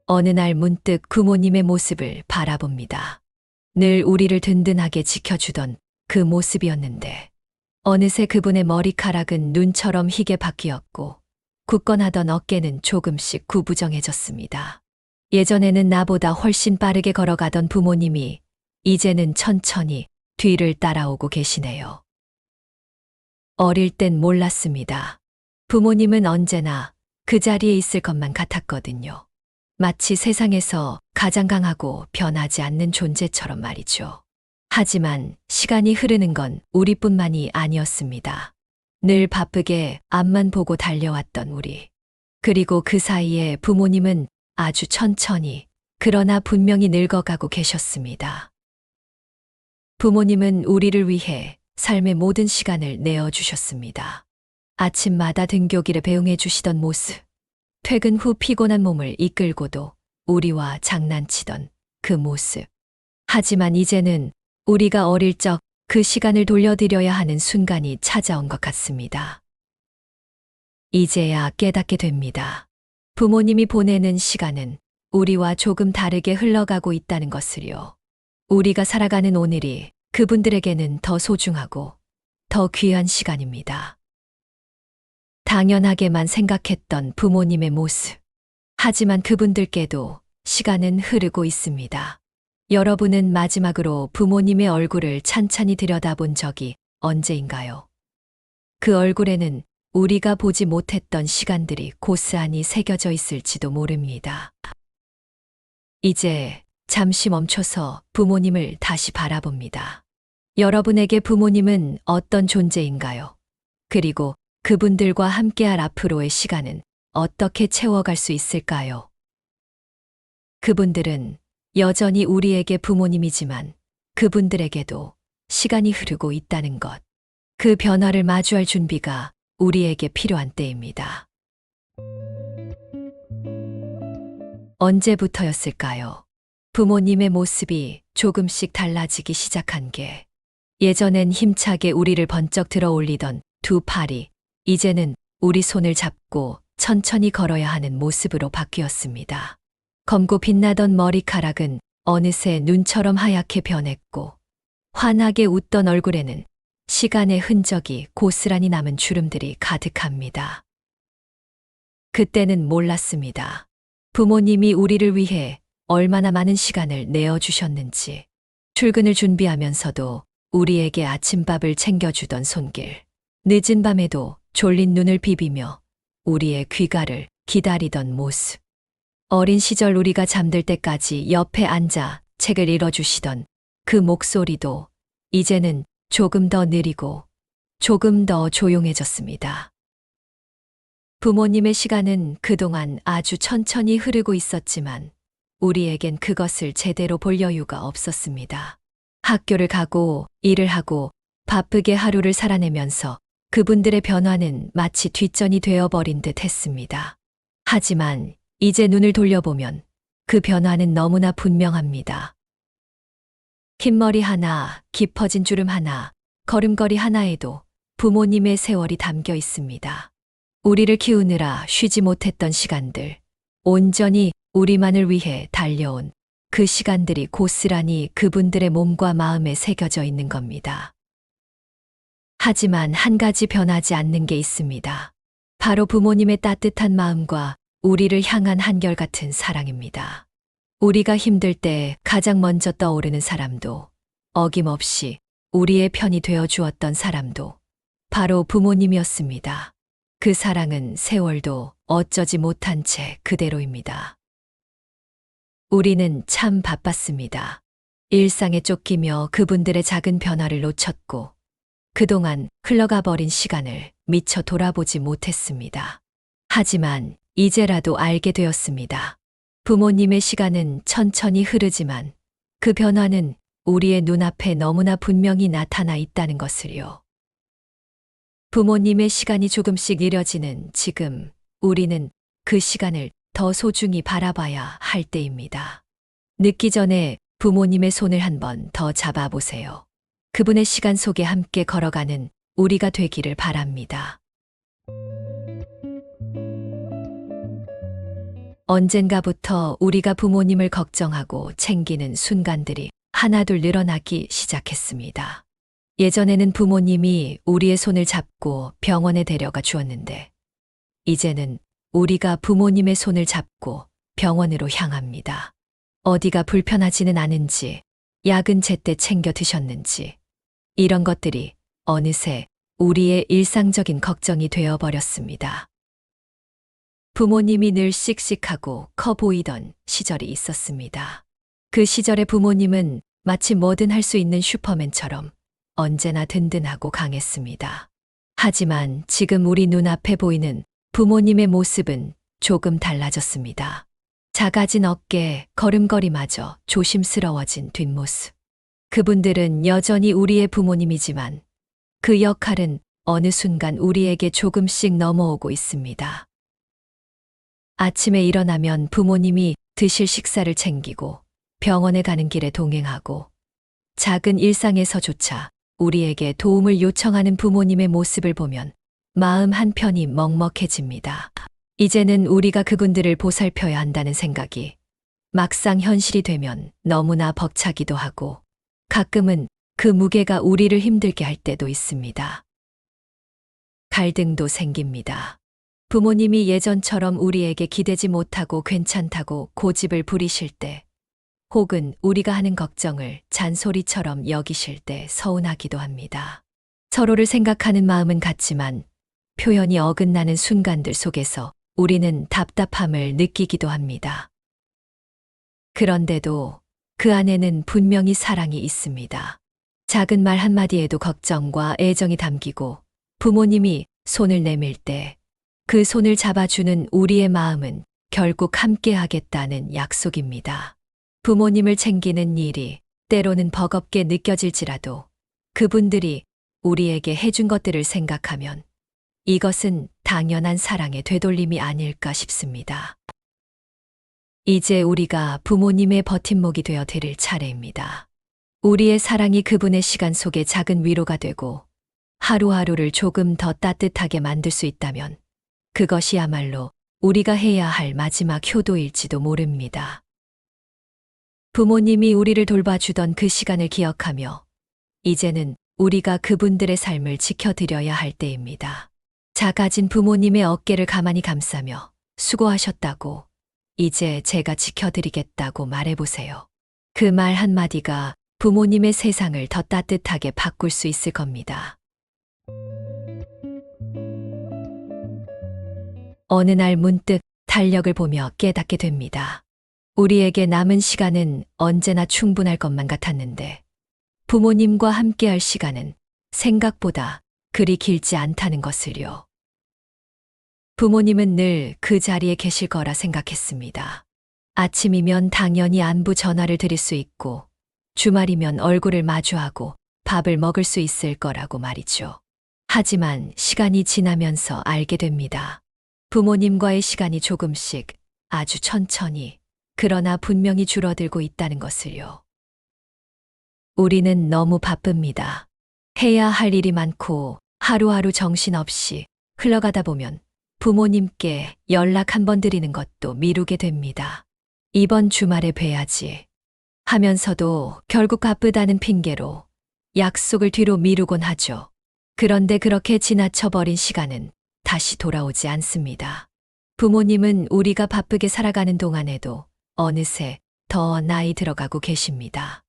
어느 날 문득 부모님의 모습을 바라봅니다. 늘 우리를 든든하게 지켜주던 그 모습이었는데 어느새 그분의 머리카락은 눈처럼 희게 바뀌었고 굳건하던 어깨는 조금씩 구부정해졌습니다. 예전에는 나보다 훨씬 빠르게 걸어가던 부모님이 이제는 천천히 뒤를 따라오고 계시네요. 어릴 땐 몰랐습니다. 부모님은 언제나 그 자리에 있을 것만 같았거든요. 마치 세상에서 가장 강하고 변하지 않는 존재처럼 말이죠. 하지만 시간이 흐르는 건 우리뿐만이 아니었습니다. 늘 바쁘게 앞만 보고 달려왔던 우리. 그리고 그 사이에 부모님은 아주 천천히 그러나 분명히 늙어가고 계셨습니다. 부모님은 우리를 위해 삶의 모든 시간을 내어주셨습니다. 아침마다 등교길에 배웅해 주시던 모습, 퇴근 후 피곤한 몸을 이끌고도 우리와 장난치던 그 모습. 하지만 이제는 우리가 어릴 적 그 시간을 돌려드려야 하는 순간이 찾아온 것 같습니다. 이제야 깨닫게 됩니다. 부모님이 보내는 시간은 우리와 조금 다르게 흘러가고 있다는 것을요. 우리가 살아가는 오늘이 그분들에게는 더 소중하고 더 귀한 시간입니다. 당연하게만 생각했던 부모님의 모습. 하지만 그분들께도 시간은 흐르고 있습니다. 여러분은 마지막으로 부모님의 얼굴을 찬찬히 들여다본 적이 언제인가요? 그 얼굴에는 우리가 보지 못했던 시간들이 고스란히 새겨져 있을지도 모릅니다. 이제 잠시 멈춰서 부모님을 다시 바라봅니다. 여러분에게 부모님은 어떤 존재인가요? 그리고 그분들과 함께할 앞으로의 시간은 어떻게 채워갈 수 있을까요? 그분들은 여전히 우리에게 부모님이지만 그분들에게도 시간이 흐르고 있다는 것. 그 변화를 마주할 준비가 우리에게 필요한 때입니다. 언제부터였을까요? 부모님의 모습이 조금씩 달라지기 시작한 게 예전엔 힘차게 우리를 번쩍 들어 올리던 두 팔이 이제는 우리 손을 잡고 천천히 걸어야 하는 모습으로 바뀌었습니다. 검고 빛나던 머리카락은 어느새 눈처럼 하얗게 변했고 환하게 웃던 얼굴에는 시간의 흔적이 고스란히 남은 주름들이 가득합니다. 그때는 몰랐습니다. 부모님이 우리를 위해 얼마나 많은 시간을 내어주셨는지. 출근을 준비하면서도 우리에게 아침밥을 챙겨주던 손길. 늦은 밤에도 졸린 눈을 비비며 우리의 귀가를 기다리던 모습. 어린 시절 우리가 잠들 때까지 옆에 앉아 책을 읽어주시던 그 목소리도 이제는 조금 더 느리고 조금 더 조용해졌습니다. 부모님의 시간은 그동안 아주 천천히 흐르고 있었지만 우리에겐 그것을 제대로 볼 여유가 없었습니다. 학교를 가고 일을 하고 바쁘게 하루를 살아내면서 그분들의 변화는 마치 뒷전이 되어버린 듯 했습니다. 하지만 이제 눈을 돌려보면 그 변화는 너무나 분명합니다. 긴 머리 하나, 깊어진 주름 하나, 걸음걸이 하나에도 부모님의 세월이 담겨 있습니다. 우리를 키우느라 쉬지 못했던 시간들, 온전히 우리만을 위해 달려온 그 시간들이 고스란히 그분들의 몸과 마음에 새겨져 있는 겁니다. 하지만 한 가지 변하지 않는 게 있습니다. 바로 부모님의 따뜻한 마음과 우리를 향한 한결같은 사랑입니다. 우리가 힘들 때 가장 먼저 떠오르는 사람도, 어김없이 우리의 편이 되어 주었던 사람도 바로 부모님이었습니다. 그 사랑은 세월도 어쩌지 못한 채 그대로입니다. 우리는 참 바빴습니다. 일상에 쫓기며 그분들의 작은 변화를 놓쳤고 그동안 흘러가 버린 시간을 미처 돌아보지 못했습니다. 하지만 이제라도 알게 되었습니다. 부모님의 시간은 천천히 흐르지만 그 변화는 우리의 눈앞에 너무나 분명히 나타나 있다는 것을요. 부모님의 시간이 조금씩 느려지는 지금 우리는 그 시간을 더 소중히 바라봐야 할 때입니다. 늦기 전에 부모님의 손을 한번 더 잡아보세요. 그분의 시간 속에 함께 걸어가는 우리가 되기를 바랍니다. 언젠가부터 우리가 부모님을 걱정하고 챙기는 순간들이 하나둘 늘어나기 시작했습니다. 예전에는 부모님이 우리의 손을 잡고 병원에 데려가 주었는데, 이제는 우리가 부모님의 손을 잡고 병원으로 향합니다. 어디가 불편하지는 않은지, 약은 제때 챙겨 드셨는지, 이런 것들이 어느새 우리의 일상적인 걱정이 되어버렸습니다. 부모님이 늘 씩씩하고 커 보이던 시절이 있었습니다. 그 시절의 부모님은 마치 뭐든 할 수 있는 슈퍼맨처럼 언제나 든든하고 강했습니다. 하지만 지금 우리 눈앞에 보이는 부모님의 모습은 조금 달라졌습니다. 작아진 어깨, 걸음걸이마저 조심스러워진 뒷모습. 그분들은 여전히 우리의 부모님이지만 그 역할은 어느 순간 우리에게 조금씩 넘어오고 있습니다. 아침에 일어나면 부모님이 드실 식사를 챙기고 병원에 가는 길에 동행하고, 작은 일상에서조차 우리에게 도움을 요청하는 부모님의 모습을 보면 마음 한편이 먹먹해집니다. 이제는 우리가 그분들을 보살펴야 한다는 생각이 막상 현실이 되면 너무나 벅차기도 하고, 가끔은 그 무게가 우리를 힘들게 할 때도 있습니다. 갈등도 생깁니다. 부모님이 예전처럼 우리에게 기대지 못하고 괜찮다고 고집을 부리실 때, 혹은 우리가 하는 걱정을 잔소리처럼 여기실 때 서운하기도 합니다. 서로를 생각하는 마음은 같지만 표현이 어긋나는 순간들 속에서 우리는 답답함을 느끼기도 합니다. 그런데도 그 안에는 분명히 사랑이 있습니다. 작은 말 한마디에도 걱정과 애정이 담기고, 부모님이 손을 내밀 때 그 손을 잡아주는 우리의 마음은 결국 함께하겠다는 약속입니다. 부모님을 챙기는 일이 때로는 버겁게 느껴질지라도 그분들이 우리에게 해준 것들을 생각하면 이것은 당연한 사랑의 되돌림이 아닐까 싶습니다. 이제 우리가 부모님의 버팀목이 되어 드릴 차례입니다. 우리의 사랑이 그분의 시간 속에 작은 위로가 되고 하루하루를 조금 더 따뜻하게 만들 수 있다면 그것이야말로 우리가 해야 할 마지막 효도일지도 모릅니다. 부모님이 우리를 돌봐주던 그 시간을 기억하며 이제는 우리가 그분들의 삶을 지켜드려야 할 때입니다. 작아진 부모님의 어깨를 가만히 감싸며 수고하셨다고, 이제 제가 지켜드리겠다고 말해보세요. 그 말 한마디가 부모님의 세상을 더 따뜻하게 바꿀 수 있을 겁니다. 어느 날 문득 달력을 보며 깨닫게 됩니다. 우리에게 남은 시간은 언제나 충분할 것만 같았는데 부모님과 함께할 시간은 생각보다 그리 길지 않다는 것을요. 부모님은 늘 그 자리에 계실 거라 생각했습니다. 아침이면 당연히 안부 전화를 드릴 수 있고, 주말이면 얼굴을 마주하고 밥을 먹을 수 있을 거라고 말이죠. 하지만 시간이 지나면서 알게 됩니다. 부모님과의 시간이 조금씩, 아주 천천히, 그러나 분명히 줄어들고 있다는 것을요. 우리는 너무 바쁩니다. 해야 할 일이 많고 하루하루 정신없이 흘러가다 보면 부모님께 연락 한번 드리는 것도 미루게 됩니다. 이번 주말에 뵈야지 하면서도 결국 바쁘다는 핑계로 약속을 뒤로 미루곤 하죠. 그런데 그렇게 지나쳐버린 시간은 다시 돌아오지 않습니다. 부모님은 우리가 바쁘게 살아가는 동안에도 어느새 더 나이 들어가고 계십니다.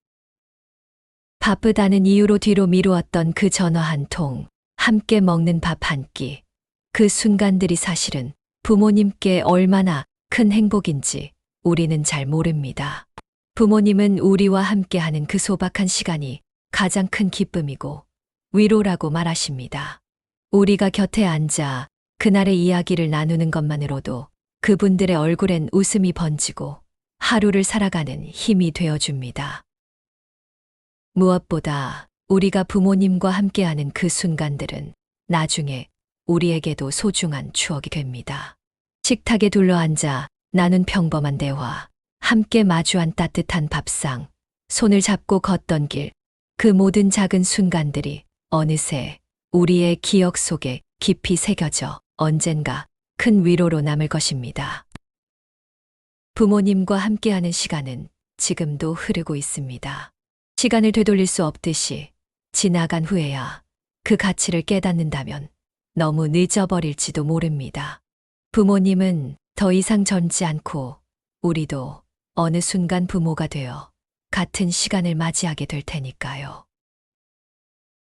바쁘다는 이유로 뒤로 미루었던 그 전화 한 통, 함께 먹는 밥 한 끼, 그 순간들이 사실은 부모님께 얼마나 큰 행복인지 우리는 잘 모릅니다. 부모님은 우리와 함께하는 그 소박한 시간이 가장 큰 기쁨이고 위로라고 말하십니다. 우리가 곁에 앉아 그날의 이야기를 나누는 것만으로도 그분들의 얼굴엔 웃음이 번지고 하루를 살아가는 힘이 되어줍니다. 무엇보다 우리가 부모님과 함께하는 그 순간들은 나중에 우리에게도 소중한 추억이 됩니다. 식탁에 둘러앉아 나눈 평범한 대화, 함께 마주한 따뜻한 밥상, 손을 잡고 걷던 길, 그 모든 작은 순간들이 어느새 우리의 기억 속에 깊이 새겨져 언젠가 큰 위로로 남을 것입니다. 부모님과 함께하는 시간은 지금도 흐르고 있습니다. 시간을 되돌릴 수 없듯이 지나간 후에야 그 가치를 깨닫는다면 너무 늦어버릴지도 모릅니다. 부모님은 더 이상 젊지 않고 우리도 어느 순간 부모가 되어 같은 시간을 맞이하게 될 테니까요.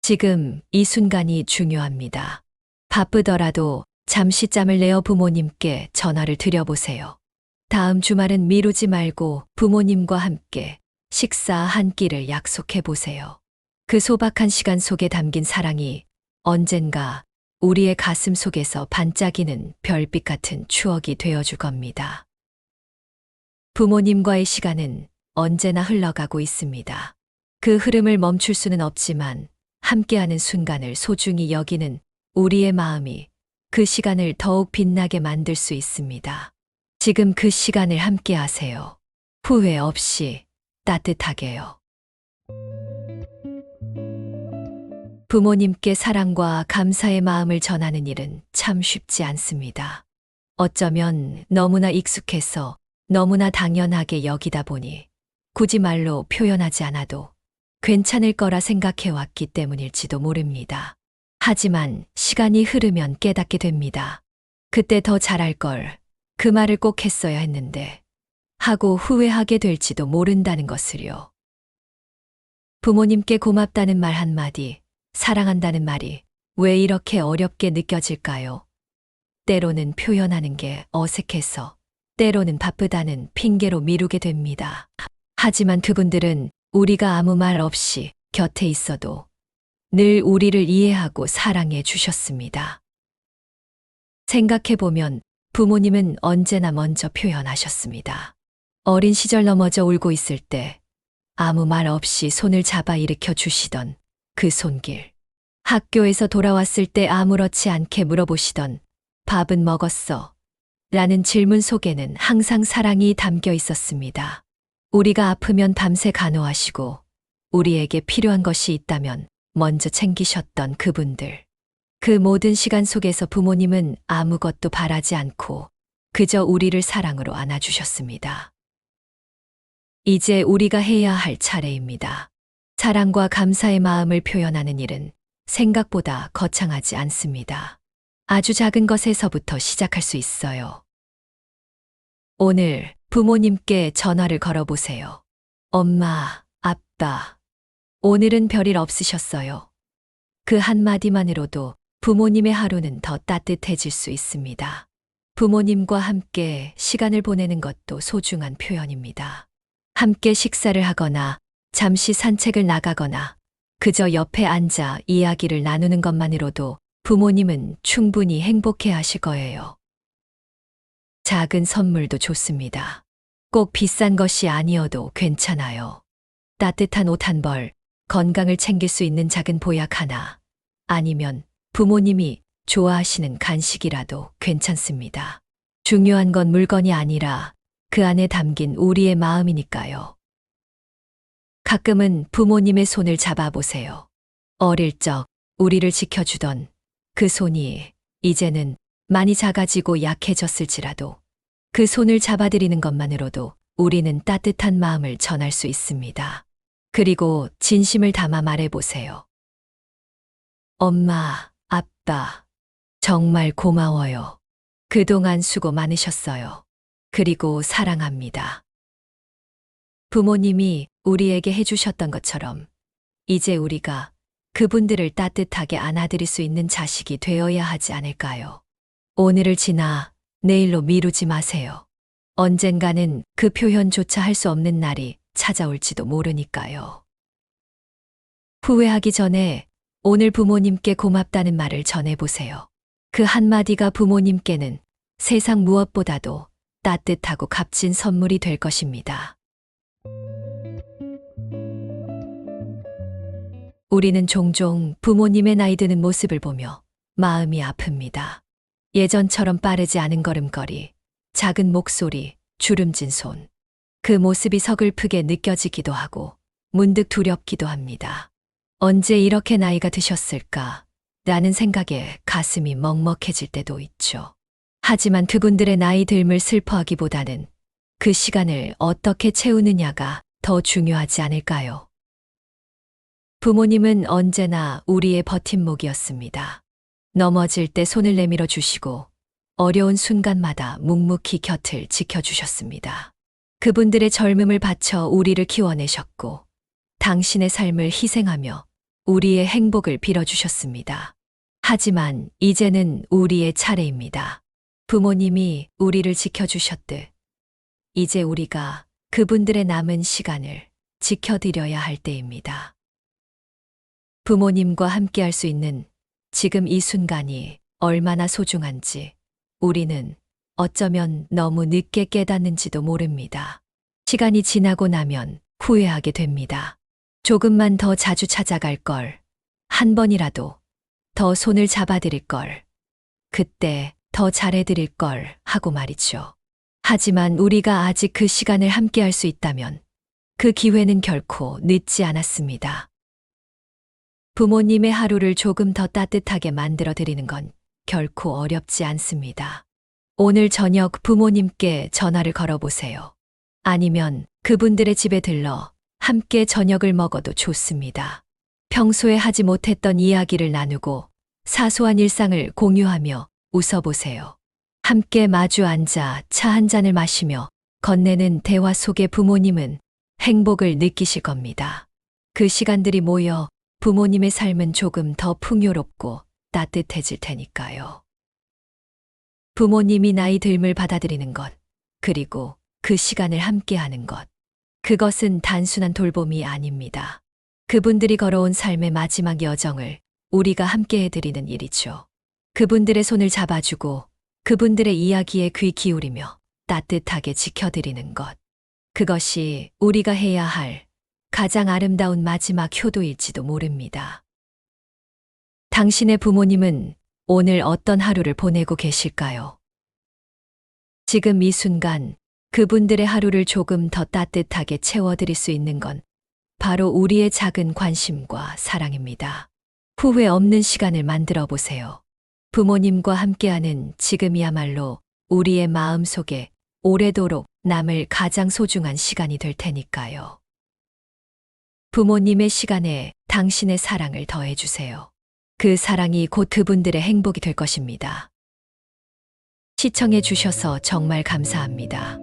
지금 이 순간이 중요합니다. 바쁘더라도 잠시 짬을 내어 부모님께 전화를 드려보세요. 다음 주말은 미루지 말고 부모님과 함께 식사 한 끼를 약속해 보세요. 그 소박한 시간 속에 담긴 사랑이 언젠가 우리의 가슴 속에서 반짝이는 별빛 같은 추억이 되어줄 겁니다. 부모님과의 시간은 언제나 흘러가고 있습니다. 그 흐름을 멈출 수는 없지만 함께하는 순간을 소중히 여기는 우리의 마음이 그 시간을 더욱 빛나게 만들 수 있습니다. 지금 그 시간을 함께하세요. 후회 없이 따뜻하게요. 부모님께 사랑과 감사의 마음을 전하는 일은 참 쉽지 않습니다. 어쩌면 너무나 익숙해서 너무나 당연하게 여기다 보니 굳이 말로 표현하지 않아도 괜찮을 거라 생각해 왔기 때문일지도 모릅니다. 하지만 시간이 흐르면 깨닫게 됩니다. 그때 더 잘할 걸, 그 말을 꼭 했어야 했는데 하고 후회하게 될지도 모른다는 것을요. 부모님께 고맙다는 말 한마디, 사랑한다는 말이 왜 이렇게 어렵게 느껴질까요? 때로는 표현하는 게 어색해서, 때로는 바쁘다는 핑계로 미루게 됩니다. 하지만 그분들은 우리가 아무 말 없이 곁에 있어도 늘 우리를 이해하고 사랑해 주셨습니다. 생각해보면 부모님은 언제나 먼저 표현하셨습니다. 어린 시절 넘어져 울고 있을 때 아무 말 없이 손을 잡아 일으켜 주시던 그 손길. 학교에서 돌아왔을 때 아무렇지 않게 물어보시던 밥은 먹었어? 라는 질문 속에는 항상 사랑이 담겨 있었습니다. 우리가 아프면 밤새 간호하시고 우리에게 필요한 것이 있다면 먼저 챙기셨던 그분들. 그 모든 시간 속에서 부모님은 아무것도 바라지 않고 그저 우리를 사랑으로 안아주셨습니다. 이제 우리가 해야 할 차례입니다. 사랑과 감사의 마음을 표현하는 일은 생각보다 거창하지 않습니다. 아주 작은 것에서부터 시작할 수 있어요. 오늘 부모님께 전화를 걸어보세요. 엄마, 아빠, 오늘은 별일 없으셨어요. 그 한마디만으로도 부모님의 하루는 더 따뜻해질 수 있습니다. 부모님과 함께 시간을 보내는 것도 소중한 표현입니다. 함께 식사를 하거나 잠시 산책을 나가거나 그저 옆에 앉아 이야기를 나누는 것만으로도 부모님은 충분히 행복해 하실 거예요. 작은 선물도 좋습니다. 꼭 비싼 것이 아니어도 괜찮아요. 따뜻한 옷 한 벌, 건강을 챙길 수 있는 작은 보약 하나, 아니면 부모님이 좋아하시는 간식이라도 괜찮습니다. 중요한 건 물건이 아니라 그 안에 담긴 우리의 마음이니까요. 가끔은 부모님의 손을 잡아보세요. 어릴 적 우리를 지켜주던 그 손이 이제는 많이 작아지고 약해졌을지라도 그 손을 잡아드리는 것만으로도 우리는 따뜻한 마음을 전할 수 있습니다. 그리고 진심을 담아 말해보세요. 엄마, 아빠, 정말 고마워요. 그동안 수고 많으셨어요. 그리고 사랑합니다. 부모님이 우리에게 해주셨던 것처럼 이제 우리가 그분들을 따뜻하게 안아드릴 수 있는 자식이 되어야 하지 않을까요? 오늘을 지나 내일로 미루지 마세요. 언젠가는 그 표현조차 할 수 없는 날이 찾아올지도 모르니까요. 후회하기 전에 오늘 부모님께 고맙다는 말을 전해보세요. 그 한마디가 부모님께는 세상 무엇보다도 따뜻하고 값진 선물이 될 것입니다. 우리는 종종 부모님의 나이 드는 모습을 보며 마음이 아픕니다. 예전처럼 빠르지 않은 걸음걸이, 작은 목소리, 주름진 손. 그 모습이 서글프게 느껴지기도 하고 문득 두렵기도 합니다. 언제 이렇게 나이가 드셨을까? 라는 생각에 가슴이 먹먹해질 때도 있죠. 하지만 그분들의 나이 듦을 슬퍼하기보다는 그 시간을 어떻게 채우느냐가 더 중요하지 않을까요? 부모님은 언제나 우리의 버팀목이었습니다. 넘어질 때 손을 내밀어 주시고 어려운 순간마다 묵묵히 곁을 지켜주셨습니다. 그분들의 젊음을 바쳐 우리를 키워내셨고 당신의 삶을 희생하며 우리의 행복을 빌어주셨습니다. 하지만 이제는 우리의 차례입니다. 부모님이 우리를 지켜주셨듯 이제 우리가 그분들의 남은 시간을 지켜드려야 할 때입니다. 부모님과 함께할 수 있는 지금 이 순간이 얼마나 소중한지 우리는 어쩌면 너무 늦게 깨닫는지도 모릅니다. 시간이 지나고 나면 후회하게 됩니다. 조금만 더 자주 찾아갈 걸, 한 번이라도 더 손을 잡아드릴 걸, 그때 더 잘해드릴 걸 하고 말이죠. 하지만 우리가 아직 그 시간을 함께할 수 있다면 그 기회는 결코 늦지 않았습니다. 부모님의 하루를 조금 더 따뜻하게 만들어 드리는 건 결코 어렵지 않습니다. 오늘 저녁 부모님께 전화를 걸어보세요. 아니면 그분들의 집에 들러 함께 저녁을 먹어도 좋습니다. 평소에 하지 못했던 이야기를 나누고 사소한 일상을 공유하며 웃어보세요. 함께 마주 앉아 차 한 잔을 마시며 건네는 대화 속에 부모님은 행복을 느끼실 겁니다. 그 시간들이 모여 부모님의 삶은 조금 더 풍요롭고 따뜻해질 테니까요. 부모님이 나이 듦을 받아들이는 것, 그리고 그 시간을 함께하는 것. 그것은 단순한 돌봄이 아닙니다. 그분들이 걸어온 삶의 마지막 여정을 우리가 함께 해드리는 일이죠. 그분들의 손을 잡아주고 그분들의 이야기에 귀 기울이며 따뜻하게 지켜드리는 것. 그것이 우리가 해야 할 가장 아름다운 마지막 효도일지도 모릅니다. 당신의 부모님은 오늘 어떤 하루를 보내고 계실까요? 지금 이 순간 그분들의 하루를 조금 더 따뜻하게 채워드릴 수 있는 건 바로 우리의 작은 관심과 사랑입니다. 후회 없는 시간을 만들어 보세요. 부모님과 함께하는 지금이야말로 우리의 마음 속에 오래도록 남을 가장 소중한 시간이 될 테니까요. 부모님의 시간에 당신의 사랑을 더해주세요. 그 사랑이 곧 그분들의 행복이 될 것입니다. 시청해 주셔서 정말 감사합니다.